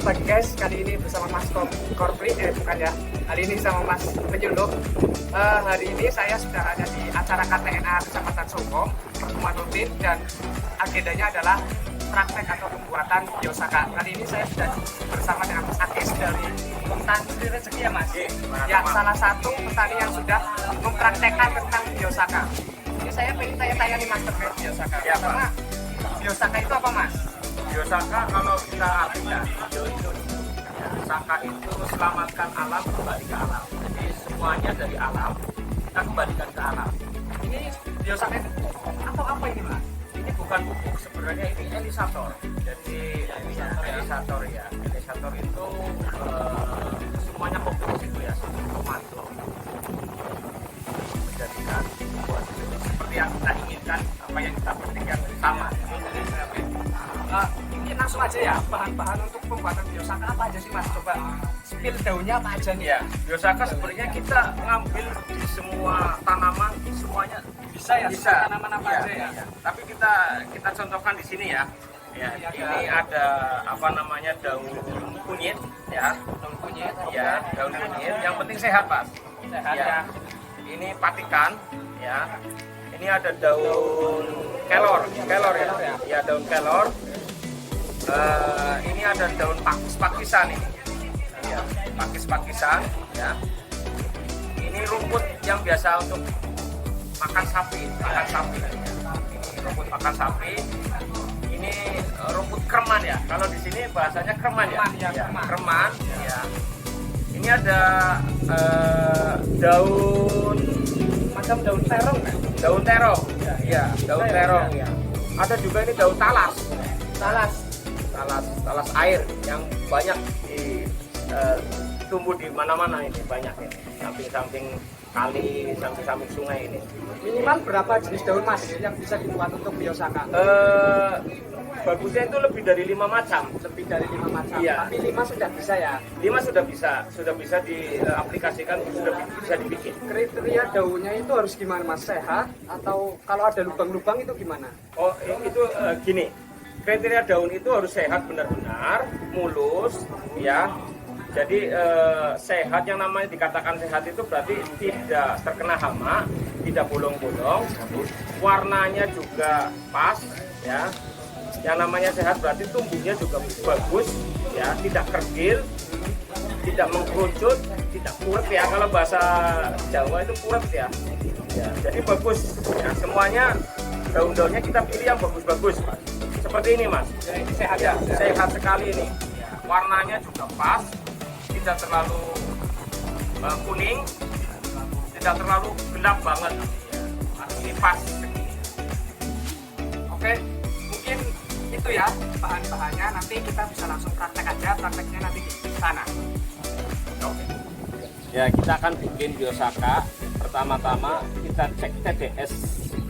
pagi guys, kali ini bersama Mas Korpri, bukan ya, kali ini sama Mas Penyuluh. Hari ini saya sudah ada di acara KTNA Kecamatan Songkong, pertemuan rutin, dan agendanya adalah praktek atau pembuatan biosaka. Kali ini saya sudah bersama dengan Mas Akis dari Tani Rezeki ya Mas, yang salah satu petani yang sudah mempraktekkan tentang biosaka. Ini saya pengen tanya-tanya nih Mas terkait biosaka. Ya, Pak. Biosaka itu apa Mas? Biosaka kalau kita artikan biosaka itu selamatkan alam kembali ke alam. Jadi semuanya dari alam kita kembalikan ke alam. Ini biosaka itu atau apa ini Mas? Ini bukan pupuk sebenarnya, ini elisator. Jadi elisator ya. Elisator itu semuanya pupuk itu ya, tomato menjadikan buah seperti yang kita inginkan, apa yang kita pentingkan sama. Ini langsung aja ya, bahan-bahan untuk pembuatan biosaka apa aja sih Mas? Coba spill daunnya apa aja nih? Ya, biosaka sebenarnya kita ngambil di semua tanaman, semuanya Bisa ya, bisa. tanaman apa Ya, aja ya? ya. Tapi kita contohkan di sini ya. Ya, ini ada apa namanya daun kunyit ya. Daun kunyit, Ya, daun kunyit. Yang penting sehat, Pak. sehat Ya. ya. Ini patikan ya. Ini ada daun kelor ya. Ya, daun kelor. Ini ada daun pakis-pakisan ini. Ya, pakis-pakisan ya. Ini rumput yang biasa untuk makan sapi. Ini rumput makan sapi. Ini rumput kreman ya. Kalau di sini bahasanya kreman ya. Kreman, ya, kreman. Kreman ya. Ini ada daun Macam daun terong kan? daun terong. Ya, daun terong ya. Ada juga ini daun talas. Talas air yang banyak tumbuh di mana-mana ini, banyak ini. Samping-samping kali, samping-samping sungai ini. Minimal berapa jenis daun Mas yang bisa dibuat untuk biosaka? Bagusnya itu lebih dari 5 macam. Lebih dari 5 macam. Iya. Tapi 5 sudah bisa ya. 5 sudah bisa diaplikasikan, sudah bisa dibikin. Kriteria daunnya itu harus gimana Mas? Sehat atau kalau ada lubang-lubang itu gimana? Oh, itu gini. Kriteria daun itu harus sehat benar-benar, mulus, ya. Jadi sehat, yang namanya dikatakan sehat itu berarti tidak terkena hama, tidak bolong-bolong, warnanya juga pas, ya. Yang namanya sehat berarti tumbuhnya juga bagus, ya, tidak kerdil, tidak mengkerucut, tidak puret ya. Kalau bahasa Jawa itu puret ya. Ya, jadi bagus. Ya, semuanya daun-daunnya kita pilih yang bagus-bagus, Pak. Seperti ini Mas, Sehat ya, sehat sekali ini. Warnanya juga pas, tidak terlalu kuning, tidak terlalu gelap banget. Ya, ini pas. Oke, mungkin itu ya bahan-bahannya. Nanti kita bisa langsung praktek aja, prakteknya nanti di sana. Oke. Ya, kita akan bikin biosaka. Pertama-tama kita cek TDS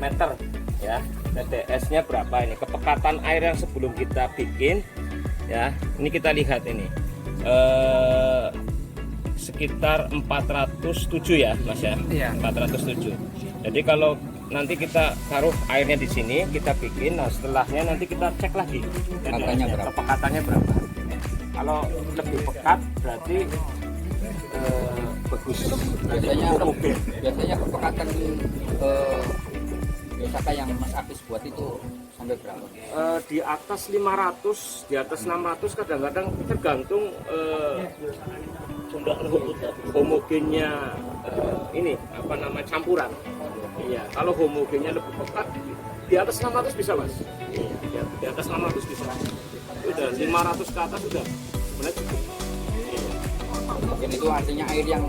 meter ya. TDS-nya berapa ini? Kepekatan air yang sebelum kita bikin ya. Ini kita lihat ini. Sekitar 407 ya, Mas ya. Iya. 407. Jadi kalau nanti kita taruh airnya di sini, kita bikin. Nah, setelahnya nanti kita cek lagi. Kepekatannya berapa? Kalau lebih pekat berarti bagus. Biasanya kepekatan biosaka yang Mas Akis buat itu sampai berapa? Di atas 500, di atas 600, kadang-kadang tergantung homogennya ini apa nama campuran. Iya, kalau homogennya lebih pekat di atas 600 bisa Mas. Iya, di atas 600 bisa. Udah 500 ke atas sudah sebenarnya cukup. Jadi itu artinya air yang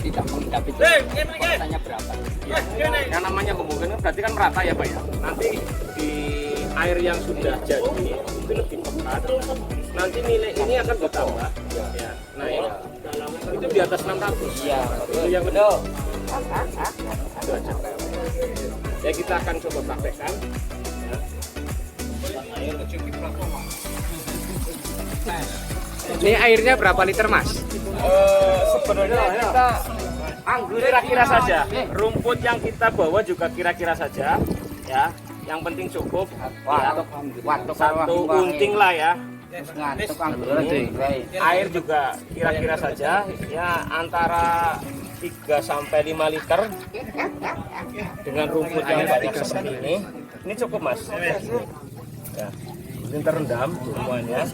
tidak mengendap itu kepekatannya berapa? Ya, yang namanya homogen berarti kan merata ya Pak ya. Nanti di air yang sudah jadi itu lebih pekat. Nanti nilai ini akan bertambah. Ya, nah itu di atas 600. Iya, Itu yang benar. Itu aja. Ya, kita akan coba praktekkan. Ya. Ini airnya berapa liter Mas? Sebenarnya kita kira-kira saja. Rumput yang kita bawa juga kira-kira saja. Ya, yang penting cukup. Ya, satu unting lah ya. tukang Air juga kira-kira saja ya antara 3 sampai 5 liter dengan rumput yang banyak seperti ini. Ini cukup Mas. Ya. Ini terendam semuanya.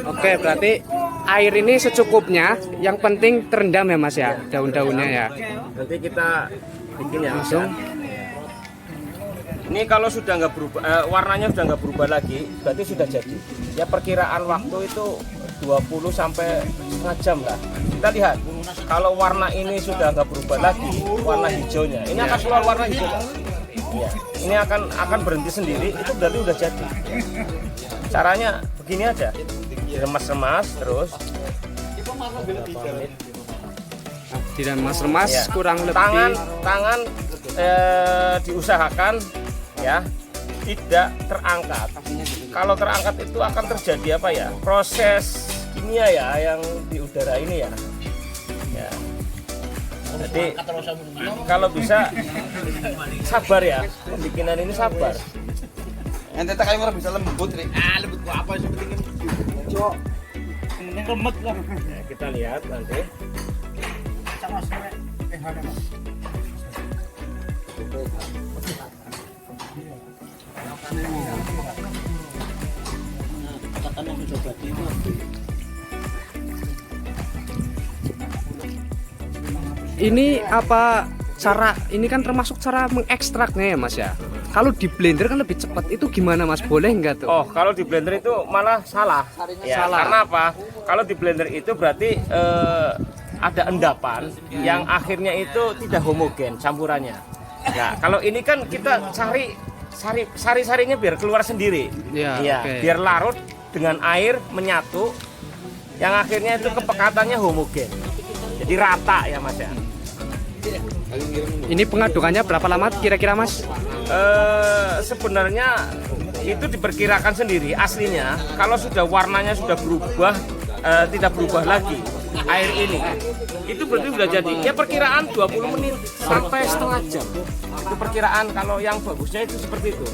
Oke, berarti air ini secukupnya. Yang penting terendam ya Mas ya, daun-daunnya ya. Nanti kita bikin ya Langsung. Ini kalau sudah nggak berubah, warnanya sudah nggak berubah lagi, berarti sudah jadi. Ya perkiraan waktu itu 20 sampai setengah jam lah. Kita lihat, kalau warna ini sudah nggak berubah lagi, warna hijaunya, ini akan keluar warna hijau. Ya, ini akan berhenti sendiri, itu berarti udah jadi. Caranya begini aja, remas-remas terus. Diremas-remas Ya. kurang lebih. Tangan diusahakan ya tidak terangkat. Kalau terangkat itu akan terjadi apa ya? Proses kimia ya yang di udara ini ya. Ya. Jadi kalau bisa sabar ya, pembikinan ini sabar. Ente tak kayak bisa lembut, Rik. Lembut gua apa sih penting cok. Ini remet lah. Ya, kita lihat nanti. Ini apa cara, ini kan termasuk cara mengekstraknya ya Mas ya. Kalau di blender kan lebih cepat, itu gimana Mas? Boleh nggak tuh? Oh, kalau di blender itu malah salah. Ya, Salah. karena apa? Kalau di blender itu berarti ada endapan yang akhirnya itu tidak homogen campurannya. Ya, kalau ini kan kita cari sari-sarinya biar keluar sendiri. Ya, Iya, oke. biar larut dengan air menyatu yang akhirnya itu kepekatannya homogen. Jadi rata ya Mas ya. Ini pengadukannya berapa lama kira-kira Mas? Sebenarnya itu diperkirakan sendiri aslinya kalau sudah warnanya sudah berubah tidak berubah lagi air ini itu berarti sudah jadi ya perkiraan 20 menit sampai setengah jam itu perkiraan kalau yang bagusnya itu seperti itu.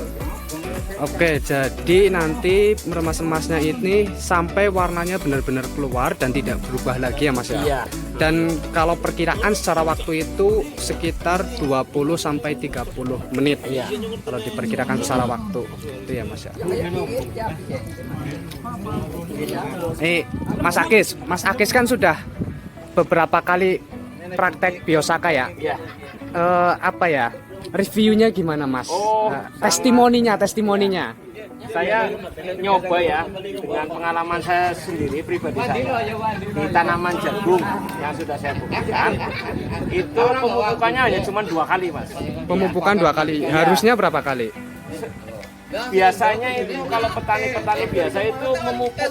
Oke, jadi nanti meremas-remasnya ini sampai warnanya benar-benar keluar dan tidak berubah lagi ya Mas ya. Iya. Dan kalau perkiraan secara waktu itu sekitar 20 sampai 30 menit. Iya. Kalau diperkirakan secara waktu itu ya Mas ya. Mas Akis kan sudah beberapa kali praktek biosaka ya. Iya. Apa ya? Reviewnya gimana Mas? Oh. Testimoninya. Saya nyoba ya dengan pengalaman saya sendiri pribadi saya di tanaman jagung yang sudah saya pupukkan itu pemupukannya hanya cuma 2 kali Mas. Pemupukan 2 kali. Harusnya berapa kali? Biasanya itu kalau petani-petani biasa itu memupuk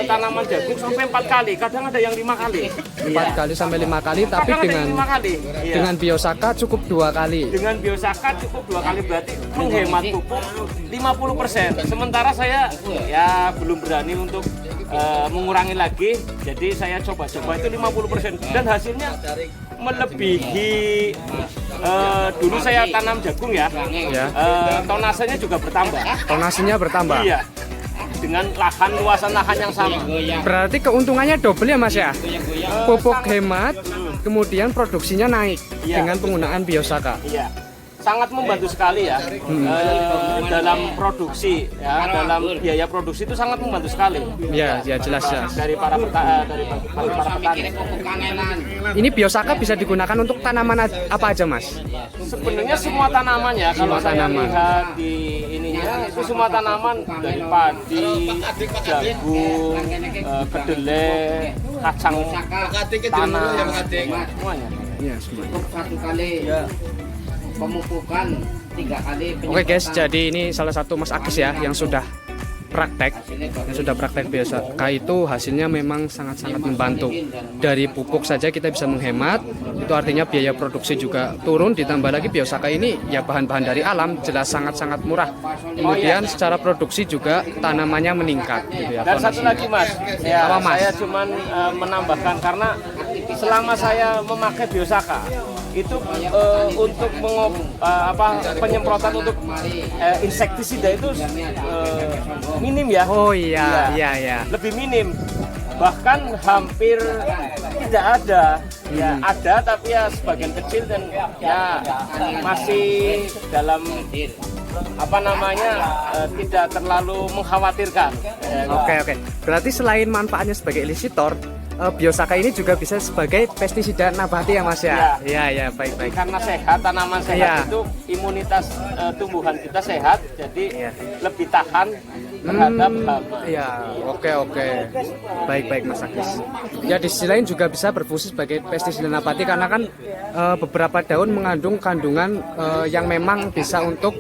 tanaman jagung sampai 4 kali, kadang ada yang 5 kali. 4 kali sampai 5 kali, tapi Kadang ada yang dengan 5 kali. Iya. dengan biosaka cukup 2 kali. Dengan biosaka cukup 2 kali berarti menghemat pupuk 50%. Sementara saya ya belum berani untuk mengurangi lagi, jadi saya coba-coba itu 50% dan hasilnya melebihi dulu saya tanam jagung ya, Ya. tonasenya juga bertambah. Tonasinya bertambah. Iya, dengan luasan lahan yang sama. Berarti keuntungannya double ya Mas ya. Pupuk hemat, kemudian produksinya naik Iya. dengan penggunaan biosaka. Iya, sangat membantu sekali ya dalam produksi ya, dalam biaya produksi itu sangat membantu sekali. Ya, ya jelas ya. Dari para petani. Ini biosaka bisa digunakan untuk tanaman apa aja Mas? Sebenarnya semua tanaman ya, kalau Semua saya tanaman. lihat di ininya itu semua tanaman dari padi, jagung, kedelai, kacang tanah, semuanya. Iya, semua. Untuk 1 kali pemupukan, 3 kali Oke guys, jadi ini salah satu Mas Akis ya yang sudah praktek biosaka itu hasilnya memang sangat-sangat membantu. Dari pupuk saja kita bisa menghemat, itu artinya biaya produksi juga turun, ditambah lagi biosaka ini ya bahan-bahan dari alam, jelas sangat-sangat murah. Kemudian secara produksi juga tanamannya meningkat gitu ya. Dan satu lagi Mas, ya, Apa, Mas? saya cuman menambahkan karena selama saya memakai biosaka itu untuk penyemprotan untuk insektisida itu minim ya. Oh iya, iya. Lebih minim, bahkan hampir tidak ada. Ya ada, tapi ya sebagian kecil dan ya masih dalam tidak terlalu mengkhawatirkan. Oke. Berarti selain manfaatnya sebagai elisitor, Biosaka ini juga bisa sebagai pestisida nabati ya Mas ya? Iya, baik. Karena sehat, tanaman sehat itu imunitas tumbuhan kita sehat, jadi lebih tahan terhadap hama. Iya, oke. Baik Mas Agus. Ya di sisi lain juga bisa berfungsi sebagai pestisida nabati karena kan beberapa daun mengandung kandungan yang memang bisa untuk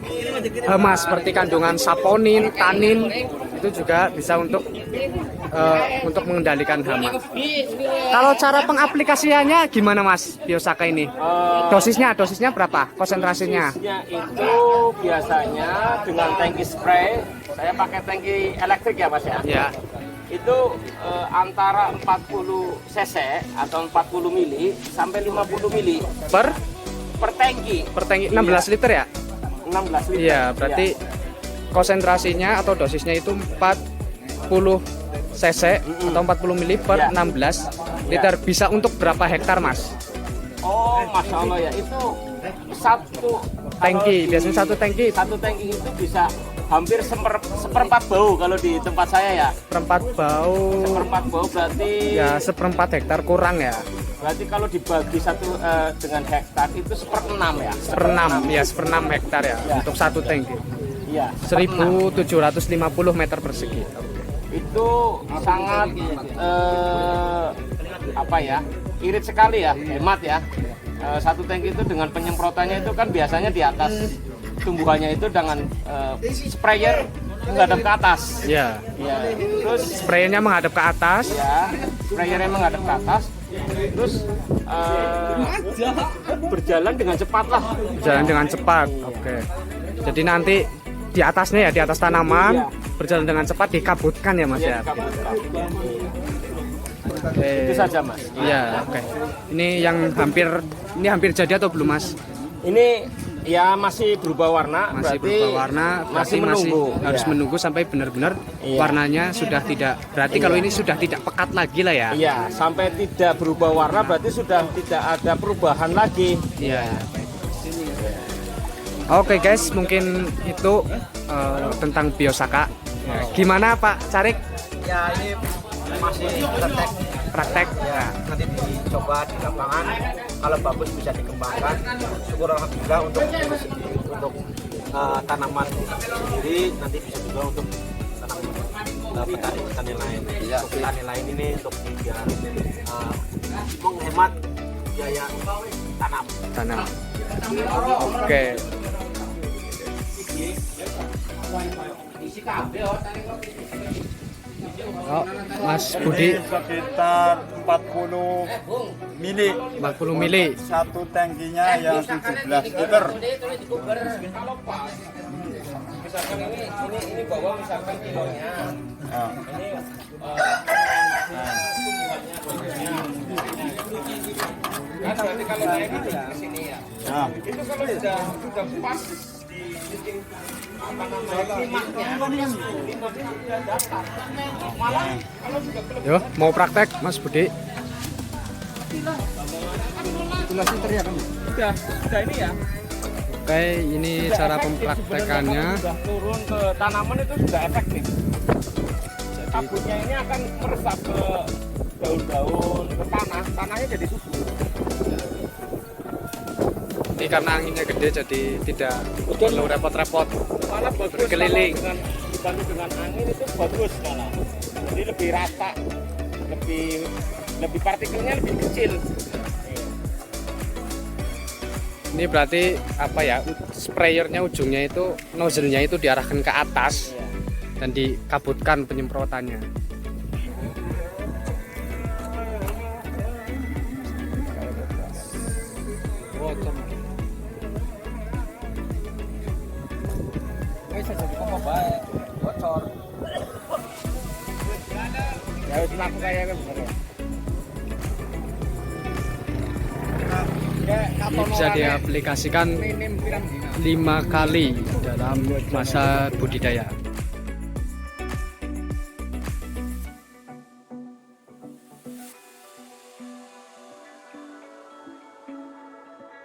hama seperti kandungan saponin, tanin, itu juga bisa untuk mengendalikan hama. Kalau cara pengaplikasiannya gimana Mas Biosaka ini? Dosisnya berapa? Konsentrasinya? Dosisnya itu biasanya dengan tangki spray, saya pakai tangki elektrik ya Mas ya. Ya. Itu antara 40 cc atau 40 mili sampai 50 mili Per tangki. Per tangki 16 liter ya? 16 liter. Iya, berarti konsentrasinya atau dosisnya itu 40 cc atau 40 mili per 16 liter. Bisa untuk berapa hektar Mas? Oh, Masya Allah ya, itu satu Tangki, biasanya satu tangki itu bisa hampir seperempat bau kalau di tempat saya ya. seperempat bau Berarti ya, seperempat hektar kurang ya. Berarti kalau dibagi dengan hektar itu seperenam ya. Seperenam hektar ya, untuk satu tangki. Iya. 1750 meter persegi. Itu sangat irit sekali ya, hemat ya. Satu tangki itu dengan penyemprotannya itu kan biasanya di atas tumbuhannya itu dengan sprayer menghadap ke atas. Ya. Terus Sprayernya menghadap ke atas. ya, sprayernya menghadap ke atas. Terus berjalan dengan cepat lah. Jalan dengan cepat. Oke. Jadi nanti di atasnya ya, di atas tanaman berjalan dengan cepat dikabutkan ya Mas ya. Oke. Itu saja Mas. Iya, oke. Ini hampir jadi atau belum Mas? Ini ya masih berubah warna, Masih berarti berubah warna, masih menunggu. harus Iya. menunggu sampai benar-benar Iya. warnanya sudah tidak. Berarti kalau ini sudah tidak pekat lagi lah ya. Iya, sampai tidak berubah warna berarti sudah tidak ada perubahan lagi. Iya. Oke guys, mungkin itu tentang Biosaka. Gimana Pak Carik? Ya ini masih Praktek? ya, nanti dicoba di lapangan, kalau bagus bisa dikembangkan. Syukur alhamdulillah untuk tanaman sendiri, nanti bisa juga untuk petani lain. Untuk petani lain ini untuk biar menghemat biaya tanam. Oke. Oh, Mas Budi Sekitar 40 mili. 40 mili. Satu tangkinya yang 17 liter. Misalkan ini bawa misalkan kilonya. Ya. Nanti kalau naik itu di sini ya. Nah, Itu kalau sudah pas di titik limaknya sudah datar. Malah kalau sudah Yo, mau praktek Mas Budi? sudah ini ya. Oke, ini cara pempraktekannya. Sudah turun ke tanaman itu sudah efektif. Kabutnya ini akan meresap ke daun-daun, ke tanahnya jadi subur. Ini karena anginnya gede jadi tidak perlu repot-repot Malah bagus berkeliling. kalau dibantu dengan angin itu bagus malah. Jadi lebih rata, lebih partikelnya lebih kecil. Ini berarti apa ya? Sprayernya ujungnya itu nozzle-nya itu diarahkan ke atas dan dikabutkan penyemprotannya. Ya wis laku kaya kan. Ini bisa diaplikasikan 5 kali dalam masa budidaya.